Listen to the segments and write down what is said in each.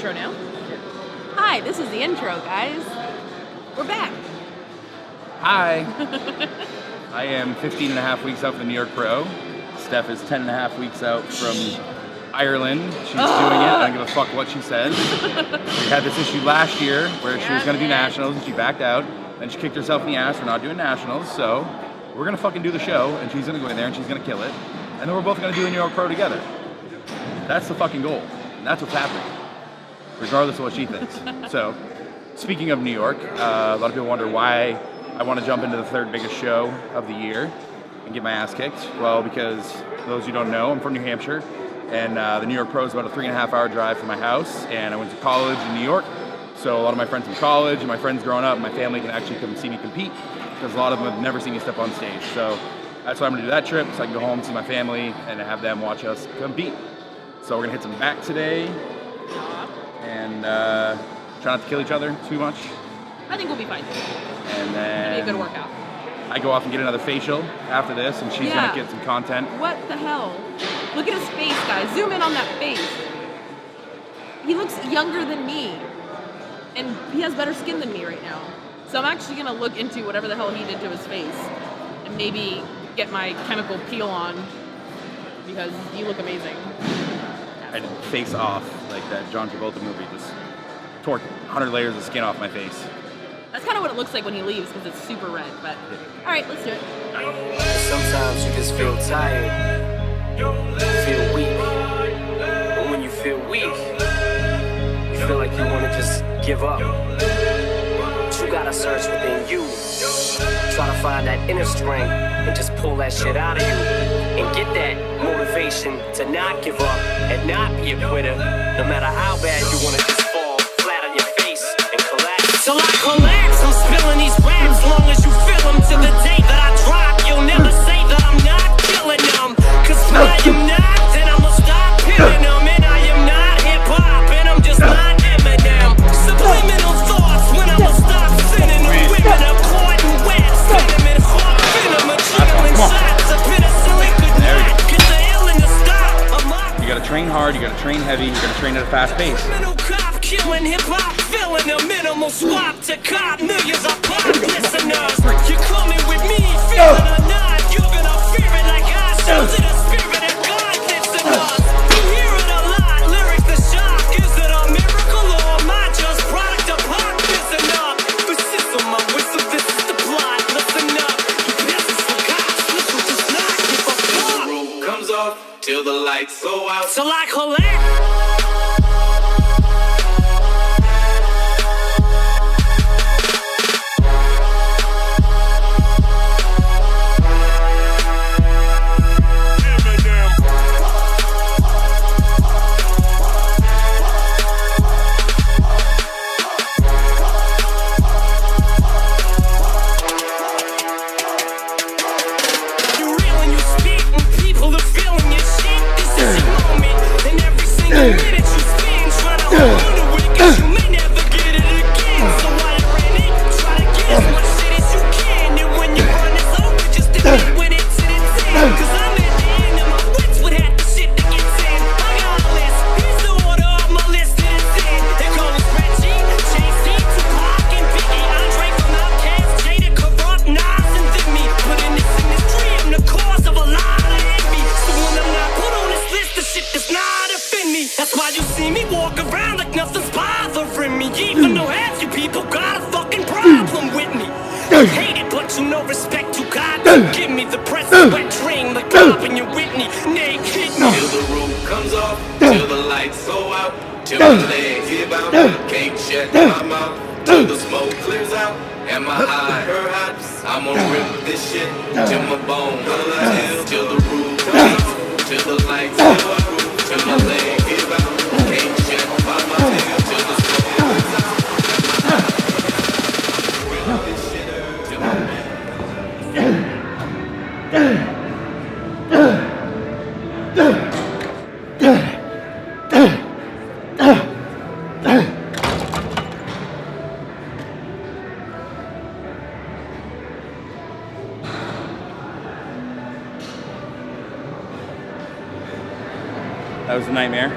intro now? Hi, this is the intro, guys. We're back. Hi. I am 15 and a half weeks out from the New York Pro. Steph is 10 and a half weeks out from Ireland. She's doing it. I don't give a fuck what she says. We had this issue last year where she was going to do nationals and she backed out. Then she kicked herself in the ass for not doing nationals. So we're going to fucking do the show and she's going to go in there and she's going to kill it. And then we're both going to do a New York Pro together. That's the fucking goal. And that's what's happening, regardless of what she thinks. So, speaking of New York, a lot of people wonder why I want to jump into the third biggest show of the year and get my ass kicked. Well, because those who don't know, I'm from New Hampshire, and the New York Pro is about a 3.5 hour drive from my house, and I went to college in New York, so a lot of my friends from college and my friends growing up, my family can actually come see me compete, because a lot of them have never seen me step on stage. So that's why I'm going to do that trip, so I can go home, see my family, and have them watch us compete. So we're going to hit some back today, and try not to kill each other too much. I think we'll be fine. And then it'll be a good workout. I go off and get another facial after this, and she's gonna get some content. What the hell? Look at his face, guys. Zoom in on that face. He looks younger than me, and he has better skin than me right now. So I'm actually gonna look into whatever the hell he did to his face, and maybe get my chemical peel on, because you look amazing. I'd face off, like that John Travolta movie, just tore 100 layers of skin off my face. That's kind of what it looks like when he leaves, because it's super red, but all right, let's do it. Sometimes you just feel tired, feel weak, and when you feel weak, you feel like you want to just give up. But you gotta search within you, try to find that inner strength, and just pull that shit out of you, and get that motivation to not give up, and not be a quitter, no matter how bad you want to just fall flat on your face and collapse. Till I collapse, I'm spilling these raps, long as you feel them, to the day that I drop, you'll never say that I'm not killing them, cause when I am not, then I'ma stop killing them, and I am not hip-hop, and I'm just not Eminem. Subliminal thoughts when I'ma stop sending them, women are caught in wet, spinning them in hard venom, adrenaline shots, a penicillin could not get the illness to stop. You gotta train hard, you gotta train heavy, you gotta train at a fast pace. Killing hip-hop, filling a minimal swap to cop millions of pop listeners. You're coming with me, feeling or not, you're gonna fear it like I show to the spirit and God lives in us. You hear it a lot, lyrics the shock. Is it a miracle or am I just product of pop? Listen up, this is my whistle, this is the plot. Listen up, you peasants for cops, listen just not give a fuck. Till the roof comes off, till the lights go out. Till I collect. That was a nightmare.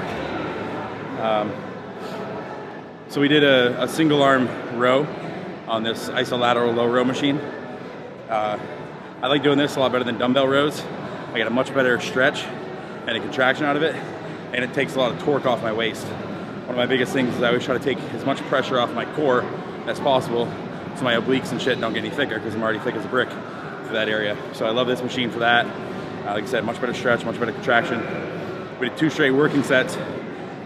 So we did a single arm row on this isolateral low row machine. I like doing this a lot better than dumbbell rows. I get a much better stretch and a contraction out of it, and it takes a lot of torque off my waist. One of my biggest things is I always try to take as much pressure off my core as possible so my obliques and shit don't get any thicker, because I'm already thick as a brick for that area. So I love this machine for that. Like I said, much better stretch, much better contraction. We did 2 straight working sets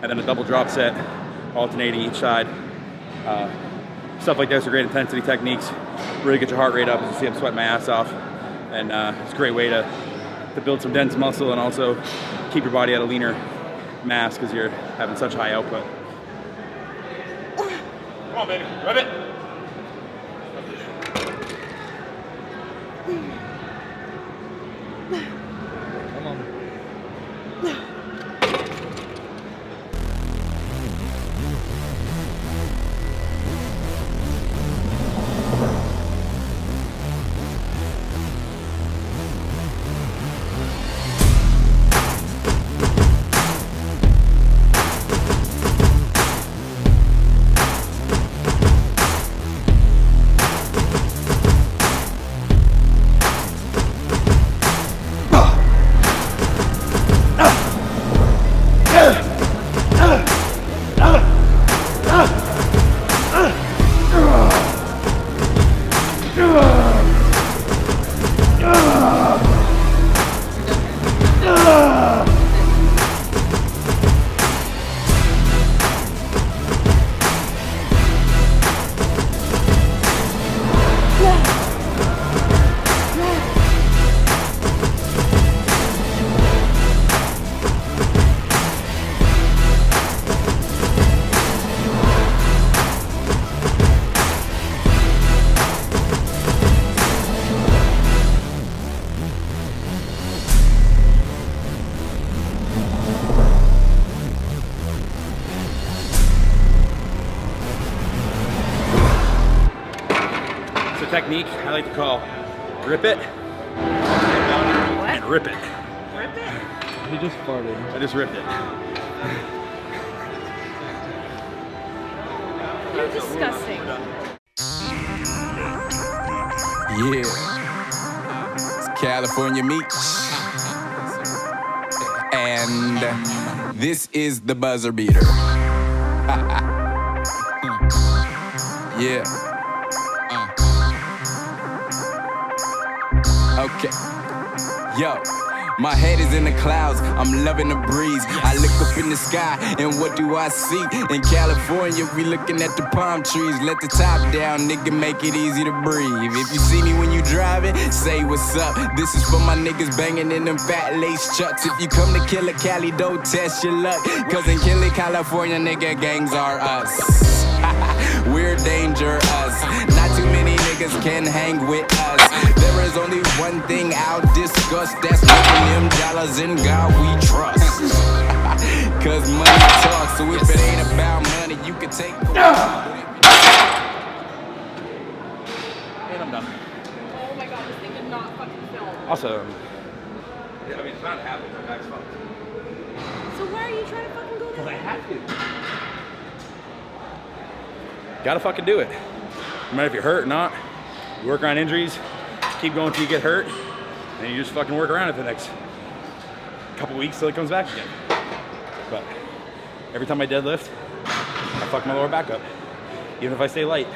and then a double drop set, alternating each side. Stuff like this are great intensity techniques. Really get your heart rate up. As you see, I'm sweating my ass off. And it's a great way to build some dense muscle and also keep your body at a leaner mass because you're having such high output. Come on, baby. Rub it. Come on. Technique I like to call rip it and rip it. Rip it? He just farted. I just ripped it. You're disgusting. Yeah, it's California Meat, and this is the buzzer beater. Yeah. Okay. Yo. My head is in the clouds, I'm loving the breeze. I look up in the sky, and what do I see? In California, we looking at the palm trees. Let the top down, nigga, make it easy to breathe. If you see me when you driving, say what's up. This is for my niggas banging in them fat lace chucks. If you come to Killer Cali, don't test your luck. Cause in Killer, California, nigga, gangs are us. We're dangerous. Not too many niggas can hang with us. There is only one thing I'll discuss. That's making them dollars in God we trust. Cause money talks. So if it ain't about money, you can take. And I'm done. Oh my god, this thing did not fucking film. Also, I mean, it's not happening. My back's fucked. So why are you trying to fucking go there? Because I have to. Gotta fucking do it. No matter if you're hurt or not, you work around injuries, keep going till you get hurt, and you just fucking work around it for the next couple weeks till it comes back again. But every time I deadlift, I fuck my lower back up, even if I stay light.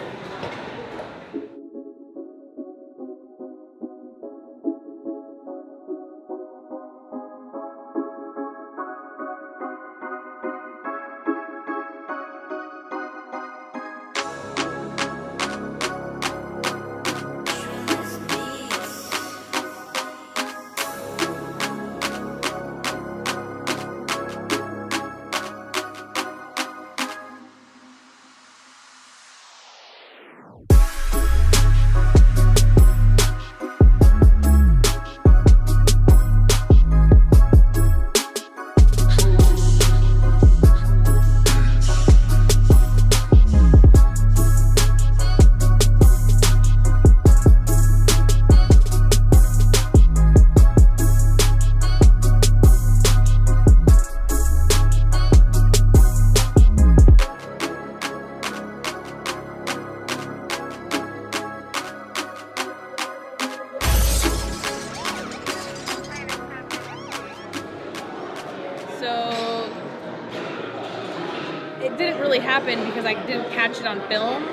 happened because I didn't catch it on film.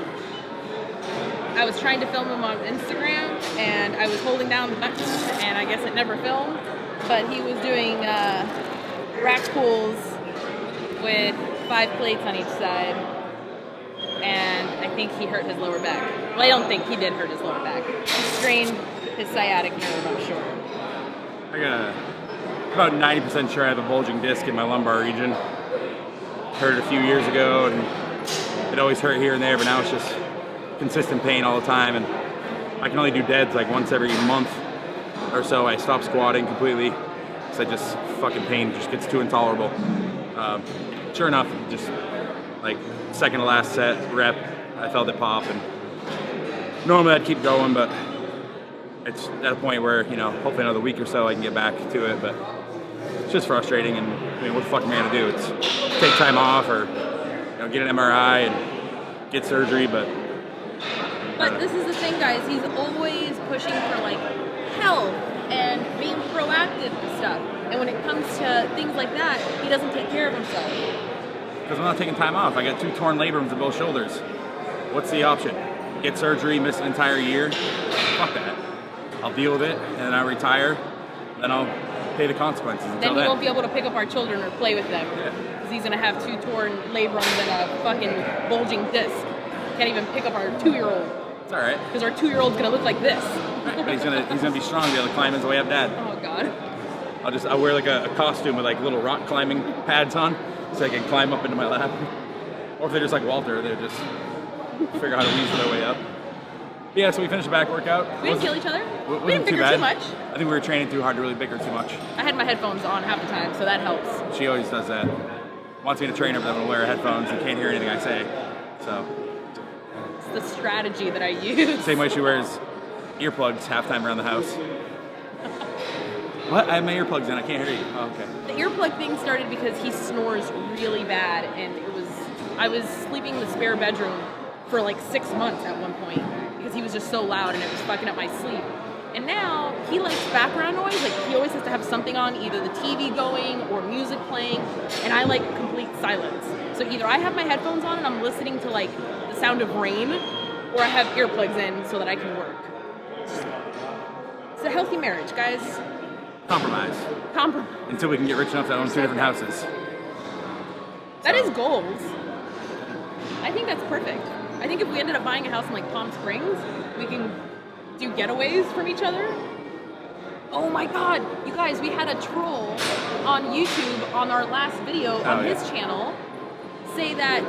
I was trying to film him on Instagram, and I was holding down the button, and I guess it never filmed. But he was doing rack pulls with 5 plates on each side, and I think he hurt his lower back. Well, I don't think he did hurt his lower back. He strained his sciatic nerve, I'm sure. About 90% sure I have a bulging disc in my lumbar region. Hurt a few years ago, and it always hurt here and there, but now it's just consistent pain all the time, and I can only do deads like once every month or so. I stop squatting completely because I just fucking pain just gets too intolerable. Sure enough, just like second to last set rep, I felt it pop, and normally I'd keep going, but it's at a point where, you know, hopefully another week or so I can get back to it, but it's just frustrating. And I mean, what the fuck am I gonna do? It's take time off or, you know, get an MRI and get surgery, but this is the thing, guys. He's always pushing for like health and being proactive and stuff. And when it comes to things like that, he doesn't take care of himself. Because I'm not taking time off. I got 2 torn labrums in both shoulders. What's the option? Get surgery, miss an entire year? Fuck that. I'll deal with it, and then I'll retire, then I'll pay the consequences. Then he won't be able to pick up our children or play with them. Because he's going to have 2 torn labrums and a fucking bulging disc. Can't even pick up our 2-year-old. It's all right. Because our 2-year-old's going to look like this. Right, but he's gonna be strong to be able to climb his way up Dad. Oh, God. I'll wear like a costume with like little rock climbing pads on so I can climb up into my lap. Or if they're just like Walter, they just figure out how to weasel their way up. But yeah, so we finished the back workout. We didn't kill each other. We didn't too bicker bad. too much. I think we were training too hard to really bicker too much. I had my headphones on half the time, so that helps. She always does that. Wants me to train her, but I'm gonna wear headphones and can't hear anything I say. So it's the strategy that I use. Same way she wears earplugs half time around the house. What? I have my earplugs in. I can't hear you. Oh, okay. The earplug thing started because he snores really bad, and I was sleeping in the spare bedroom for like 6 months at one point because he was just so loud and it was fucking up my sleep. And now he likes background noise. Like, he always has to have something on, either the TV going or music playing, and I like complete silence. So either I have my headphones on and I'm listening to like the sound of rain, or I have earplugs in so that I can work. It's a healthy marriage, guys. Compromise. Until we can get rich enough to own 2 different houses. That is goals. I think that's perfect. I think if we ended up buying a house in like Palm Springs, we can do getaways from each other. Oh my God, you guys, we had a troll on YouTube on our last video on his channel say that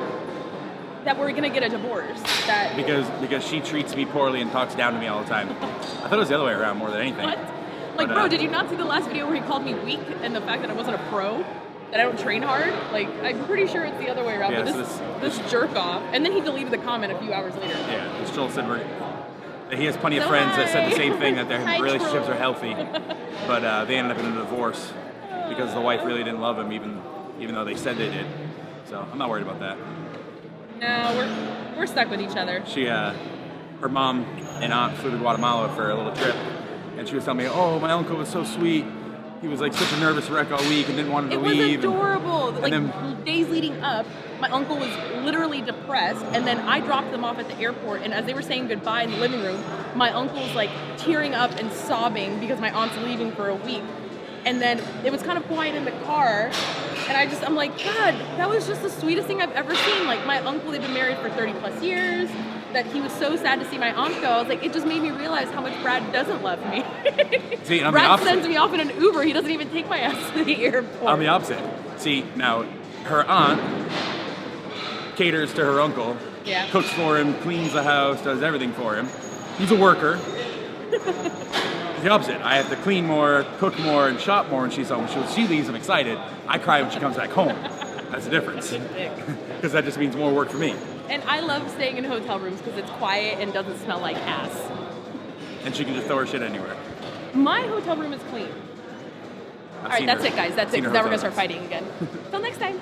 we're gonna get a divorce. That because she treats me poorly and talks down to me all the time. I thought it was the other way around more than anything. What? Like, bro, did you not see the last video where he called me weak and the fact that I wasn't a pro? That I don't train hard? Like, I'm pretty sure it's the other way around, Yeah, but so this jerk off. And then he deleted the comment a few hours later. Yeah, this troll said that he has plenty of friends that said the same thing, that their relationships are healthy, but they ended up in a divorce because the wife really didn't love him, even though they said they did. So I'm not worried about that. No, we're stuck with each other. She, her mom and aunt flew to Guatemala for a little trip, and she was telling me, oh, my uncle was so sweet. He was like such a nervous wreck all week and didn't want him to leave. It was adorable. Like, then, days leading up, my uncle was literally depressed, and then I dropped them off at the airport, and as they were saying goodbye in the living room, my uncle's like tearing up and sobbing because my aunt's leaving for a week. And then it was kind of quiet in the car, and I'm like, God, that was just the sweetest thing I've ever seen. Like, my uncle had been married for 30 plus years, that he was so sad to see my aunt go. I was like, it just made me realize how much Brad doesn't love me. See, I'm Brad sends me off in an Uber. He doesn't even take my ass to the airport. I'm the opposite. See, now, her aunt caters to her uncle, cooks for him, cleans the house, does everything for him. He's a worker. It's the opposite. I have to clean more, cook more, and shop more when she's home. She leaves, I'm excited. I cry when she comes back home. That's the difference. Because that just means more work for me. And I love staying in hotel rooms because it's quiet and doesn't smell like ass. And she can just throw her shit anywhere. My hotel room is clean. All right, that's it, guys. That's it. Because now we're going to start fighting again. Till next time.